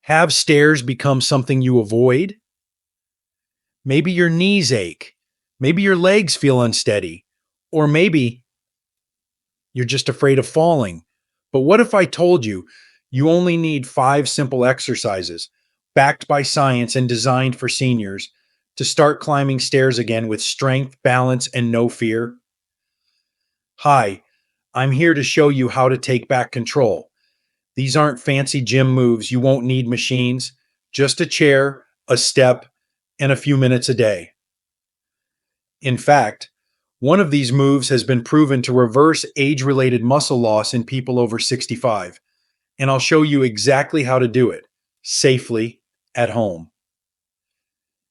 Have stairs become something you avoid? Maybe your knees ache. Maybe your legs feel unsteady. Or maybe you're just afraid of falling. But what if I told you you only need 5 simple exercises, backed by science and designed for seniors, to start climbing stairs again with strength, balance, and no fear? Hi, I'm here to show you how to take back control. These aren't fancy gym moves. You won't need machines, just a chair, a step, and a few minutes a day. In fact, one of these moves has been proven to reverse age-related muscle loss in people over 65, and I'll show you exactly how to do it safely at home.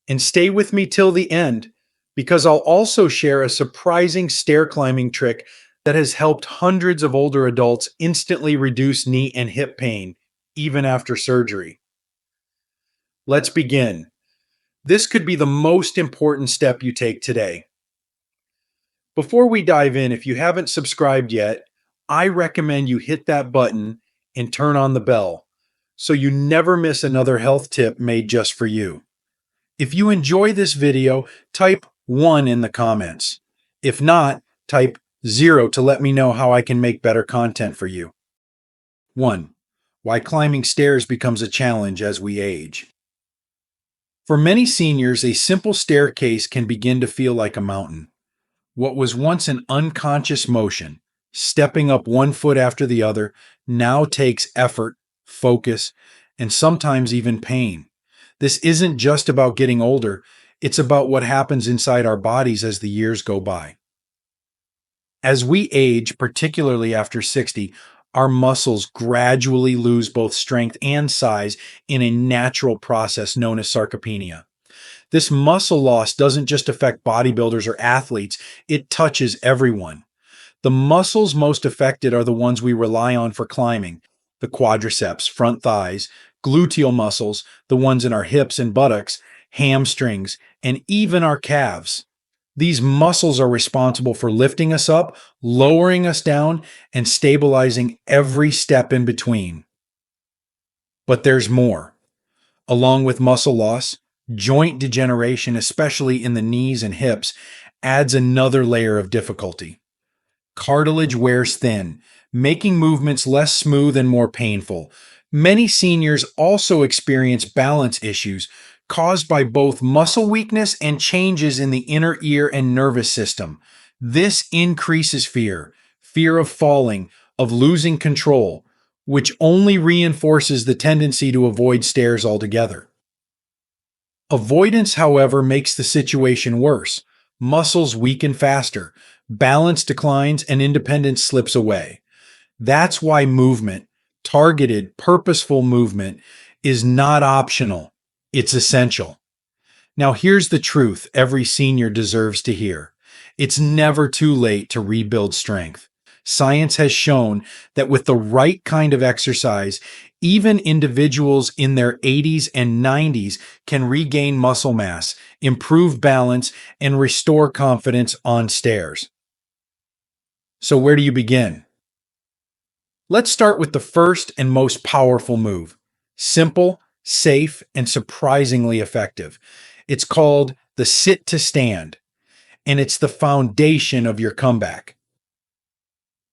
And stay with me till the end, because I'll also share a surprising stair climbing trick that has helped hundreds of older adults instantly reduce knee and hip pain, even after surgery. Let's begin. This could be the most important step you take today. Before we dive in, if you haven't subscribed yet, I recommend you hit that button and turn on the bell so you never miss another health tip made just for you. If you enjoy this video, type 1 in the comments. If not, type 0 to let me know how I can make better content for you. 1. Why climbing stairs becomes a challenge as we age. For many seniors, a simple staircase can begin to feel like a mountain. What was once an unconscious motion, stepping up one foot after the other, now takes effort, focus, and sometimes even pain. This isn't just about getting older, it's about what happens inside our bodies as the years go by. As we age, particularly after 60, our muscles gradually lose both strength and size in a natural process known as sarcopenia. This muscle loss doesn't just affect bodybuilders or athletes, it touches everyone. The muscles most affected are the ones we rely on for climbing: the quadriceps, front thighs, gluteal muscles, the ones in our hips and buttocks, hamstrings, and even our calves. These muscles are responsible for lifting us up, lowering us down, and stabilizing every step in between. But there's more. Along with muscle loss, joint degeneration, especially in the knees and hips, adds another layer of difficulty. Cartilage wears thin, making movements less smooth and more painful. Many seniors also experience balance issues caused by both muscle weakness and changes in the inner ear and nervous system. This increases fear of falling, of losing control, which only reinforces the tendency to avoid stairs altogether. Avoidance, however, makes the situation worse. Muscles weaken faster, balance declines, and independence slips away. That's why movement, targeted, purposeful movement, is not optional. It's essential. Now, here's the truth every senior deserves to hear. It's never too late to rebuild strength. Science has shown that with the right kind of exercise, even individuals in their 80s and 90s can regain muscle mass, improve balance, and restore confidence on stairs. So where do you begin? Let's start with the first and most powerful move. Simple, safe, and surprisingly effective. It's called the sit to stand, and it's the foundation of your comeback.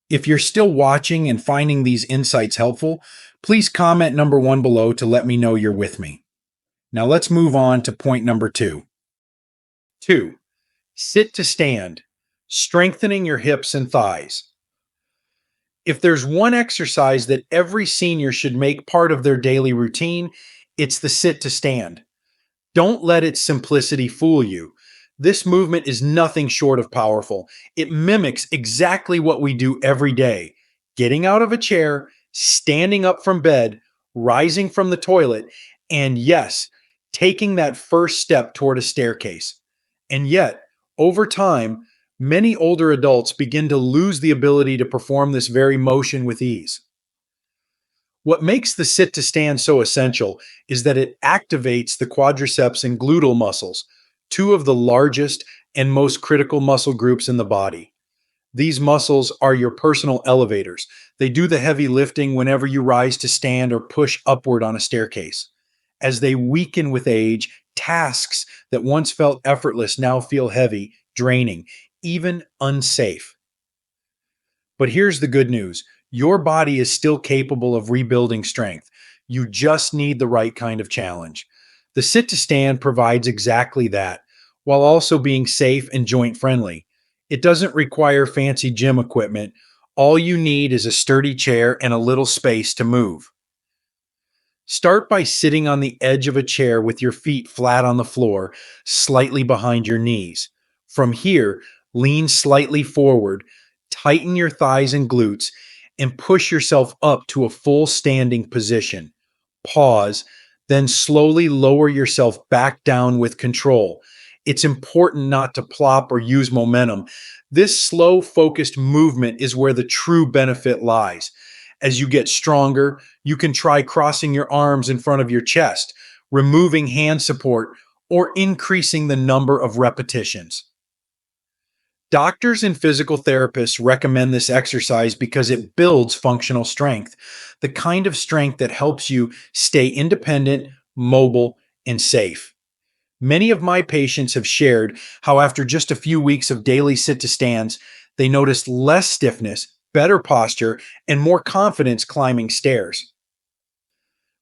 If you're still watching and finding these insights helpful, please comment number 1 below to let me know you're with me. Now let's move on to point number 2. 2. Sit to stand, strengthening your hips and thighs. If there's one exercise that every senior should make part of their daily routine, it's the sit to stand. Don't let its simplicity fool you. This movement is nothing short of powerful. It mimics exactly what we do every day: getting out of a chair, standing up from bed, rising from the toilet, and yes, taking that first step toward a staircase. And yet, over time, many older adults begin to lose the ability to perform this very motion with ease. What makes the sit to stand so essential is that it activates the quadriceps and gluteal muscles, 2 of the largest and most critical muscle groups in the body. These muscles are your personal elevators. They do the heavy lifting whenever you rise to stand or push upward on a staircase. As they weaken with age, tasks that once felt effortless now feel heavy, draining, even unsafe. But here's the good news: your body is still capable of rebuilding strength. You just need the right kind of challenge. The sit to stand provides exactly that, while also being safe and joint friendly. It doesn't require fancy gym equipment. All you need is a sturdy chair and a little space to move. Start by sitting on the edge of a chair with your feet flat on the floor, slightly behind your knees. From here, lean slightly forward, tighten your thighs and glutes, and push yourself up to a full standing position. Pause, then slowly lower yourself back down with control. It's important not to plop or use momentum. This slow, focused movement is where the true benefit lies. As you get stronger, you can try crossing your arms in front of your chest, removing hand support, or increasing the number of repetitions. Doctors and physical therapists recommend this exercise because it builds functional strength, the kind of strength that helps you stay independent, mobile, and safe. Many of my patients have shared how, after just a few weeks of daily sit to stands, they noticed less stiffness, better posture, and more confidence climbing stairs.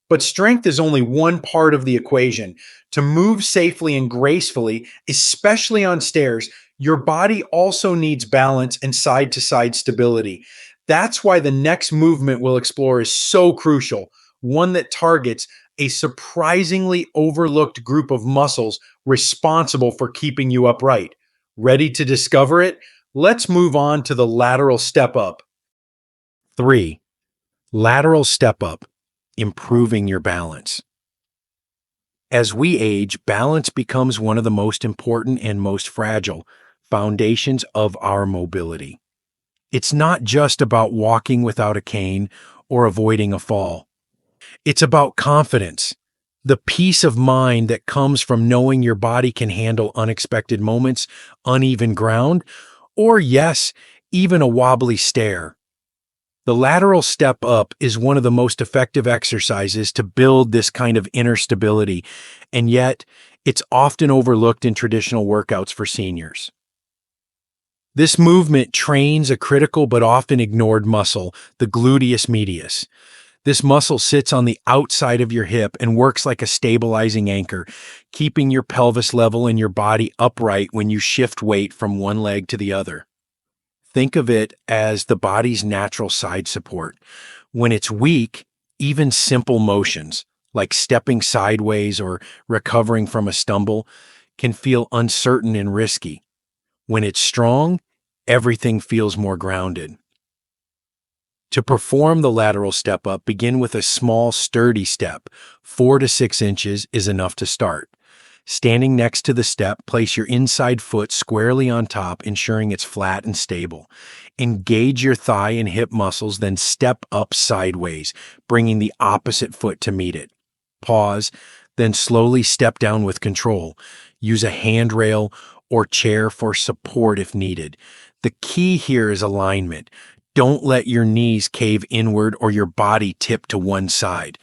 But strength is only one part of the equation. To move safely and gracefully, especially on stairs, your body also needs balance and side to side stability. That's why the next movement we'll explore is so crucial, one that targets a surprisingly overlooked group of muscles responsible for keeping you upright. Ready to discover it? Let's move on to the lateral step up. 3. Lateral step up, improving your balance. As we age, balance becomes one of the most important and most fragile foundations of our mobility. It's not just about walking without a cane or avoiding a fall. It's about confidence, the peace of mind that comes from knowing your body can handle unexpected moments, uneven ground, or yes, even a wobbly stair. The lateral step up is one of the most effective exercises to build this kind of inner stability, and yet it's often overlooked in traditional workouts for seniors. This movement trains a critical but often ignored muscle, the gluteus medius. This muscle sits on the outside of your hip and works like a stabilizing anchor, keeping your pelvis level and your body upright when you shift weight from one leg to the other. Think of it as the body's natural side support. When it's weak, even simple motions, like stepping sideways or recovering from a stumble, can feel uncertain and risky. When it's strong, everything feels more grounded. To perform the lateral step up, begin with a small, sturdy step. 4 to 6 inches is enough to start. Standing next to the step, place your inside foot squarely on top, ensuring it's flat and stable. Engage your thigh and hip muscles, then step up sideways, bringing the opposite foot to meet it. Pause, then slowly step down with control. Use a handrail or chair for support if needed. The key here is alignment. Don't let your knees cave inward or your body tip to one side.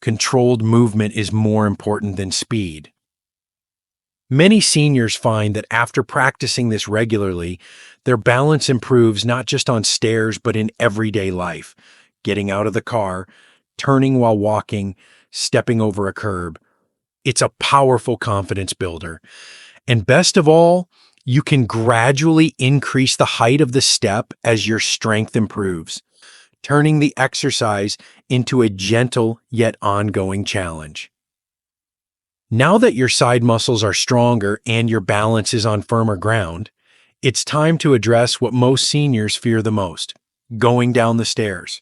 Controlled movement is more important than speed. Many seniors find that after practicing this regularly, their balance improves not just on stairs but in everyday life. Getting out of the car, turning while walking, stepping over a curb. It's a powerful confidence builder. And best of all, you can gradually increase the height of the step as your strength improves, turning the exercise into a gentle yet ongoing challenge. Now that your side muscles are stronger and your balance is on firmer ground, it's time to address what most seniors fear the most: going down the stairs.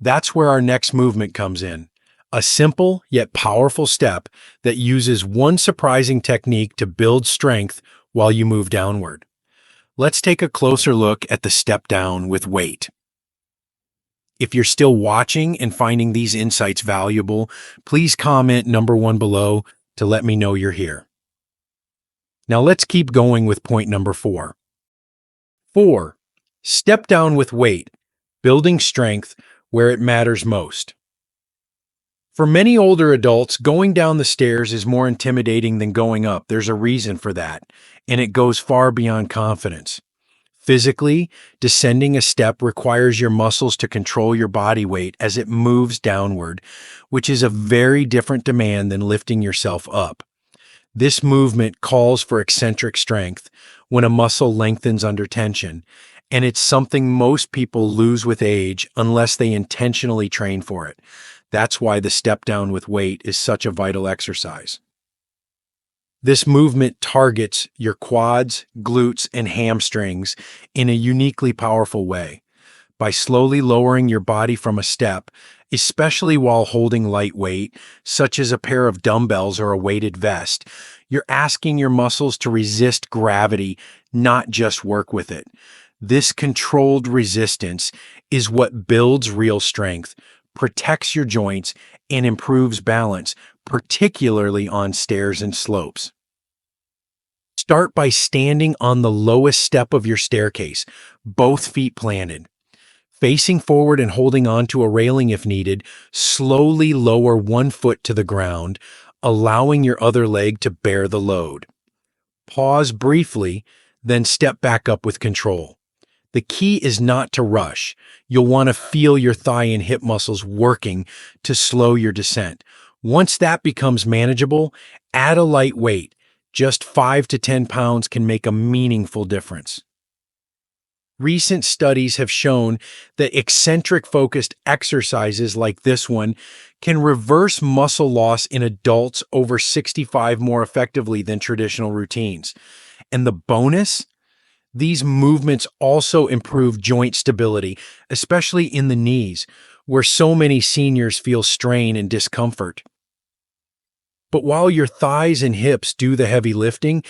That's where our next movement comes in. A simple yet powerful step that uses one surprising technique to build strength while you move downward. Let's take a closer look at the step down with weight. If you're still watching and finding these insights valuable, please comment number 1 below to let me know you're here. Now let's keep going with point number 4. 4. Step down with weight, building strength where it matters most. For many older adults, going down the stairs is more intimidating than going up. There's a reason for that, and it goes far beyond confidence. Physically, descending a step requires your muscles to control your body weight as it moves downward, which is a very different demand than lifting yourself up. This movement calls for eccentric strength when a muscle lengthens under tension, and it's something most people lose with age unless they intentionally train for it. That's why the step down with weight is such a vital exercise. This movement targets your quads, glutes, and hamstrings in a uniquely powerful way. By slowly lowering your body from a step, especially while holding light weight, such as a pair of dumbbells or a weighted vest, you're asking your muscles to resist gravity, not just work with it. This controlled resistance is what builds real strength, protects your joints, and improves balance, particularly on stairs and slopes. Start by standing on the lowest step of your staircase, both feet planted. Facing forward and holding on to a railing if needed, slowly lower one foot to the ground, allowing your other leg to bear the load. Pause briefly, then step back up with control. The key is not to rush. You'll want to feel your thigh and hip muscles working to slow your descent. Once that becomes manageable, add a light weight. Just 5 to 10 pounds can make a meaningful difference. Recent studies have shown that eccentric-focused exercises like this one can reverse muscle loss in adults over 65 more effectively than traditional routines. And the bonus? These movements also improve joint stability, especially in the knees, where so many seniors feel strain and discomfort. But while your thighs and hips do the heavy lifting,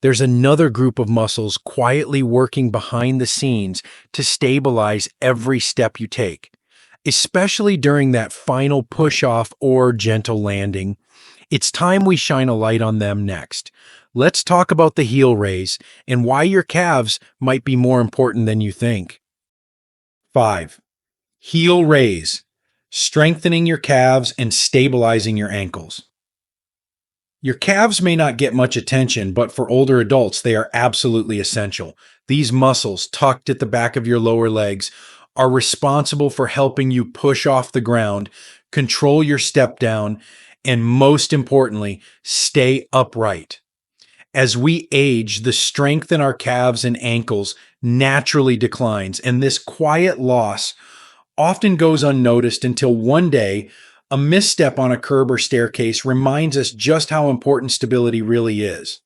there's another group of muscles quietly working behind the scenes to stabilize every step you take, especially during that final push-off or gentle landing. It's time we shine a light on them next. Let's talk about the heel raise and why your calves might be more important than you think. 5. Heel raise, strengthening your calves and stabilizing your ankles. Your calves may not get much attention, but for older adults, they are absolutely essential. These muscles, tucked at the back of your lower legs, are responsible for helping you push off the ground, control your step down, and most importantly, stay upright. As we age, the strength in our calves and ankles naturally declines, and this quiet loss often goes unnoticed until one day a misstep on a curb or staircase reminds us just how important stability really is.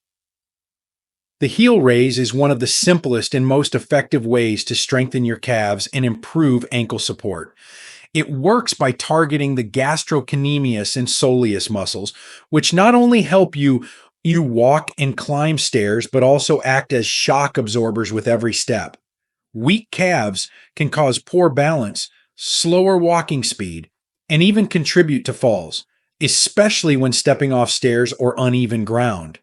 The heel raise is one of the simplest and most effective ways to strengthen your calves and improve ankle support. It works by targeting the gastrocnemius and soleus muscles, which not only help you walk and climb stairs, but also act as shock absorbers with every step. Weak calves can cause poor balance, slower walking speed, and even contribute to falls, especially when stepping off stairs or uneven ground.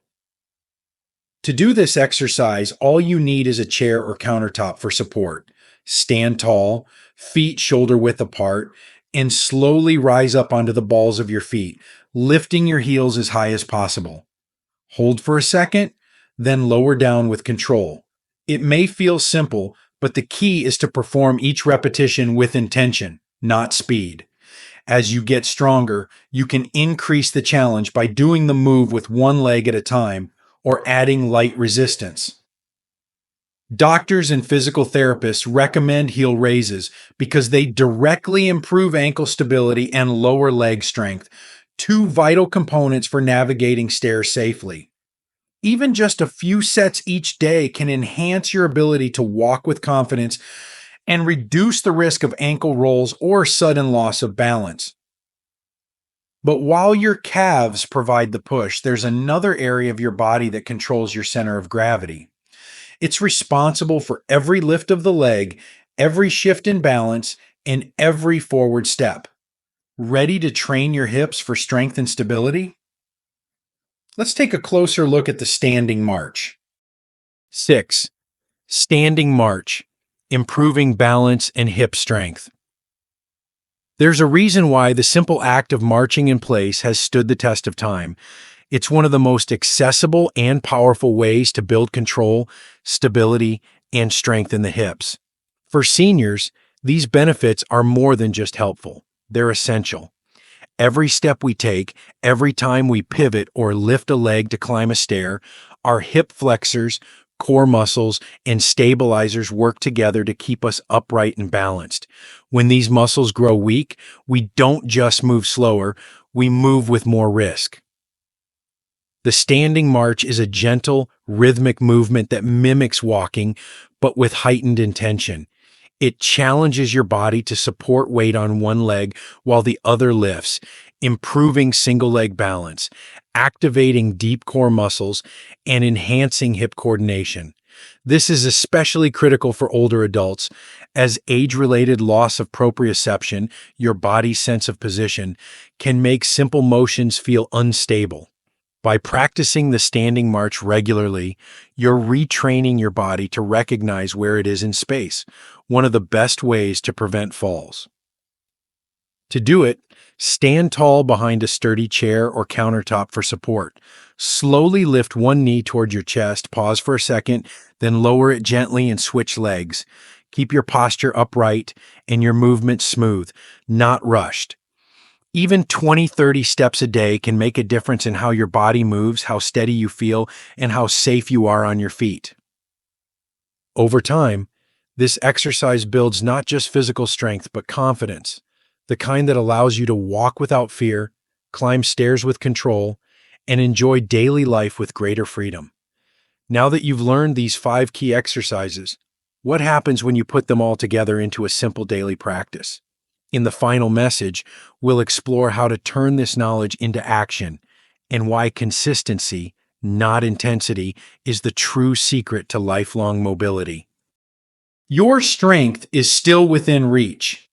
To do this exercise, all you need is a chair or countertop for support. Stand tall, feet shoulder width apart, and slowly rise up onto the balls of your feet, lifting your heels as high as possible. Hold for a second, then lower down with control. It may feel simple, but the key is to perform each repetition with intention, not speed. As you get stronger, you can increase the challenge by doing the move with one leg at a time or adding light resistance. Doctors and physical therapists recommend heel raises because they directly improve ankle stability and lower leg strength, two vital components for navigating stairs safely. Even just a few sets each day can enhance your ability to walk with confidence and reduce the risk of ankle rolls or sudden loss of balance. But while your calves provide the push, there's another area of your body that controls your center of gravity. It's responsible for every lift of the leg, every shift in balance, and every forward step. Ready to train your hips for strength and stability? Let's take a closer look at the standing march. 6. Standing march. improving balance and hip strength. There's a reason why the simple act of marching in place has stood the test of time. It's one of the most accessible and powerful ways to build control, stability, and strength in the hips. For seniors, these benefits are more than just helpful. They're essential. Every step we take, every time we pivot or lift a leg to climb a stair, our hip flexors, core muscles, and stabilizers work together to keep us upright and balanced. When these muscles grow weak, we don't just move slower, we move with more risk. The standing march is a gentle, rhythmic movement that mimics walking, but with heightened intention. It challenges your body to support weight on one leg while the other lifts, improving single leg balance, activating deep core muscles, and enhancing hip coordination. This is especially critical for older adults, as age-related loss of proprioception, your body's sense of position, can make simple motions feel unstable. By practicing the standing march regularly, you're retraining your body to recognize where it is in space, one of the best ways to prevent falls. To do it, stand tall behind a sturdy chair or countertop for support. Slowly lift one knee toward your chest, pause for a second, then lower it gently and switch legs. Keep your posture upright and your movement smooth, not rushed. Even 20-30 steps a day can make a difference in how your body moves, how steady you feel, and how safe you are on your feet. Over time, this exercise builds not just physical strength, but confidence, the kind that allows you to walk without fear, climb stairs with control, and enjoy daily life with greater freedom. Now that you've learned these 5 key exercises, what happens when you put them all together into a simple daily practice? In the final message, we'll explore how to turn this knowledge into action and why consistency, not intensity, is the true secret to lifelong mobility. Your strength is still within reach.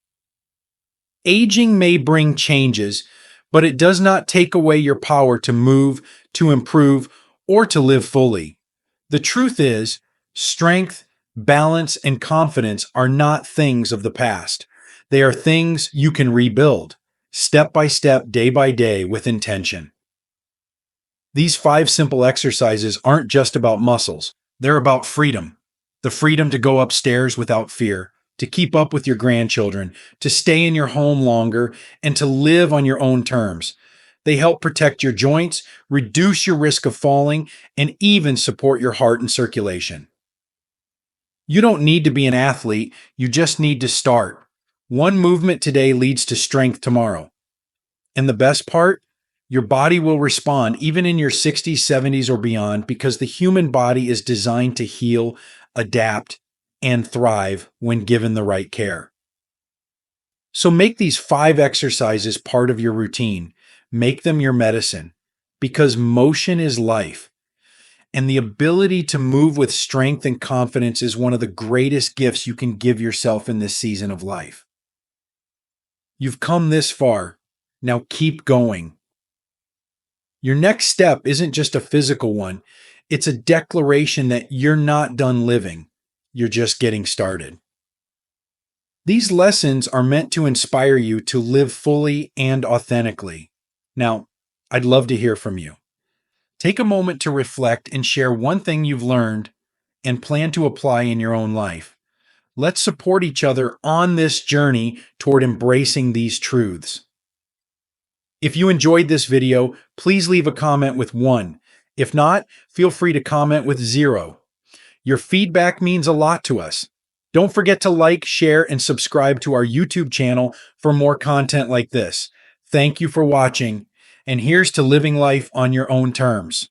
Aging may bring changes, but it does not take away your power to move, to improve, or to live fully. The truth is, strength, balance, and confidence are not things of the past. They are things you can rebuild, step by step, day by day, with intention. These 5 simple exercises aren't just about muscles. They're about freedom. The freedom to go upstairs without fear, to keep up with your grandchildren, to stay in your home longer, and to live on your own terms. They help protect your joints, reduce your risk of falling, and even support your heart and circulation. You don't need to be an athlete, you just need to start. One movement today leads to strength tomorrow. And the best part? Your body will respond even in your 60s, 70s, or beyond, because the human body is designed to heal, adapt, and thrive when given the right care. So make these 5 exercises part of your routine. Make them your medicine, because motion is life. And the ability to move with strength and confidence is one of the greatest gifts you can give yourself in this season of life. You've come this far. Now keep going. Your next step isn't just a physical one. It's a declaration that you're not done living. You're just getting started. These lessons are meant to inspire you to live fully and authentically. Now, I'd love to hear from you. Take a moment to reflect and share one thing you've learned and plan to apply in your own life. Let's support each other on this journey toward embracing these truths. If you enjoyed this video, please leave a comment with 1. If not, feel free to comment with 0. Your feedback means a lot to us. Don't forget to like, share, and subscribe to our YouTube channel for more content like this. Thank you for watching, and here's to living life on your own terms.